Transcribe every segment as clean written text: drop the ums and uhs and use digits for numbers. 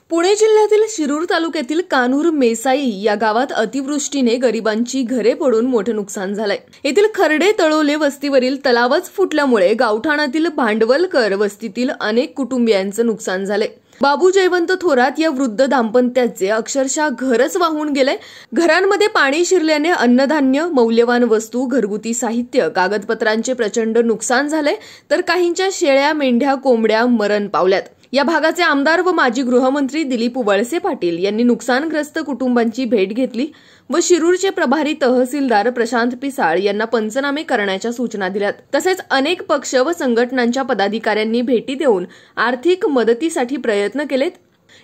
पुणे जिल्ह्यातील शिरूर तालुक्यातील कान्हूर मेसाई या गावात अतिवृष्टीने गरिबांची घरे पडून मोठे नुकसान झालंय। येथील खर्डे तळोले वस्तीवरील तलावच फुटल्यामुळे गावठाणातील भांडवलकर वस्तीतील अनेक कुटुंबियांचं नुकसान झालंय। बाबू जयवंत थोरात या वृद्ध दाम्पत्याचे अक्षरशः घरच वाहून गेले। घरांमध्ये पाणी शिरल्याने अन्नधान्य, मौल्यवान वस्तू, घरगुती साहित्य, कागदपत्रांचे प्रचंड नुकसान झाले, तर काहींच्या शेळ्या, मेंढ्या, कोंबड्या मरण पावल्यात। या भागाचे आमदार व माजी गृहमंत्री दिलीप वळसे पाटील यांनी नुकसानग्रस्त कुटुंबांची भेट घेतली व शिरूरचे प्रभारी तहसीलदार प्रशांत पिसाळ यांना पंचनामे करण्याच्या सूचना दिल्यात। तसेच अनेक पक्ष व संघटनांच्या पदाधिकाऱ्यांनी भेटी देऊन आर्थिक मदतीसाठी प्रयत्न केलेत।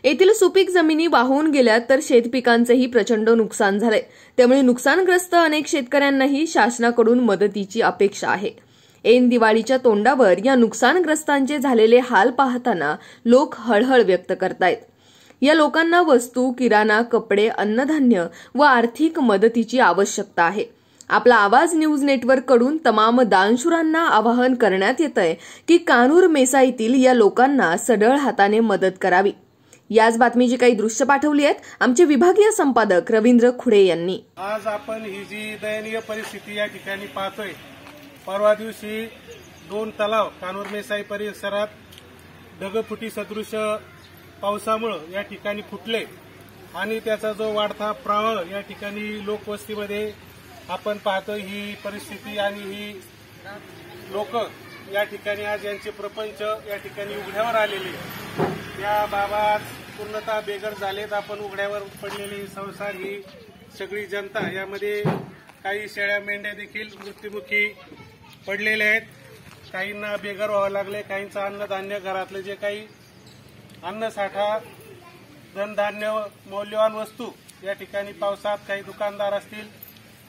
येथील सुपीक जमिनी वाहून गेल्या तर शेतपिकांचेही प्रचंड नुकसान झाले, त्यामुळे नुकसानग्रस्त अनेक शेतकऱ्यांनाही शासनाकडून मदतीची अपेक्षा आहे। ऐन दिवाळीच्या तोंडावर या नुकसानग्रस्तांचे झालेले हाल पाहताना लोक हळहळ व्यक्त करतायत। या लोकांना वस्तू, किराणा, कपडे, अन्नधान्य व आर्थिक मदतीची आवश्यकता आहे। आपला आवाज न्यूज नेटवर्क कडून तमाम दानशूरांना आवाहन करण्यात येतंय की कान्हूर मेसाईतील या लोकांना सढळ हाताने मदत करावी। याच बातमीची काही दृश्य पाठवली आहेत आमचे विभागीय संपादक रवींद्र खुडे यांनी। आज आपण ही जी दयनीय परिस्थिती या ठिकाणी पाहतोय, परवा दिवशी 2 तलाव कान्हूर मेसाई परिसरात ढगफुटी सदृश पावसामुळे या ठिकाणी फुटले आणि त्याचा जो वाढता प्रवाह या ठिकाणी लोकवस्तीमध्ये आपण पाहतोय ही परिस्थिती आणि ही लोक या ठिकाणी आज यांचे प्रपंच या ठिकाणी उघड्यावर आलेले, या बाबा पूर्णतः बेघर झालेत। आपण उघड्यावर पडलेली संसार ही सगळी जनता, यामध्ये काही शेळ्या मेंढ्या देखील मृत्युमुखी पडलेले आहेत। काहींना बेघर व्हावं लागले, काहींचं अन्नधान्य, घरातले जे काही अन्नसाठा, धनधान्य, मौल्यवान वस्तू या ठिकाणी पावसात, काही दुकानदार असतील,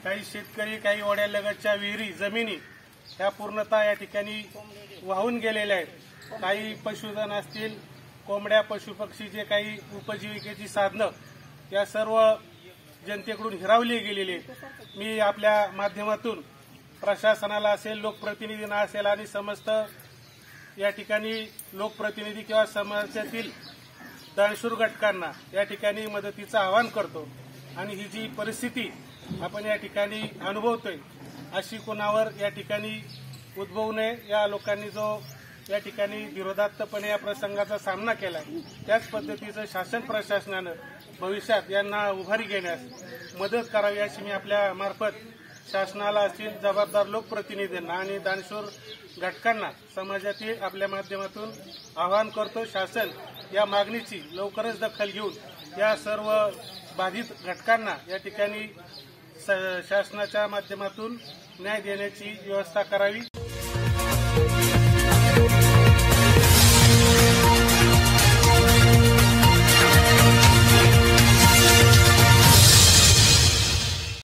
काही शेतकरी, काही ओढ्यालगतच्या विहिरी, जमिनी ह्या पूर्णतः या ठिकाणी वाहून गेलेल्या आहेत। काही पशुधन असतील, कोंबड्या, पशुपक्षी, जे काही उपजीविकेची साधनं या सर्व जनतेकडून हिरावली गेलेली आहेत। मी आपल्या माध्यमातून प्रशासनाला असेल, लोकप्रतिनिधींना असेल आणि समस्त या ठिकाणी लोकप्रतिनिधी किंवा समाजातील दानशूर घटकांना या ठिकाणी मदतीचं आवाहन करतो। आणि ही जी परिस्थिती आपण या ठिकाणी अनुभवतोय अशी कोणावर या ठिकाणी उद्भवू नये। या लोकांनी जो या ठिकाणी धीरोदात्तपणे या प्रसंगाचा सामना केला, त्याच पद्धतीचं शासन प्रशासनानं भविष्यात यांना उभारी घेण्यास मदत करावी अशी मी आपल्या मार्फत शासनाला असतील, जबाबदार लोकप्रतिनिधींना आणि दानशूर घटकांना समाजातील आपल्या माध्यमातून आवाहन करतो। शासन या मागणीची लवकरच दखल घेऊन या सर्व बाधित घटकांना या ठिकाणी शासनाच्या माध्यमातून न्याय देण्याची व्यवस्था करावी।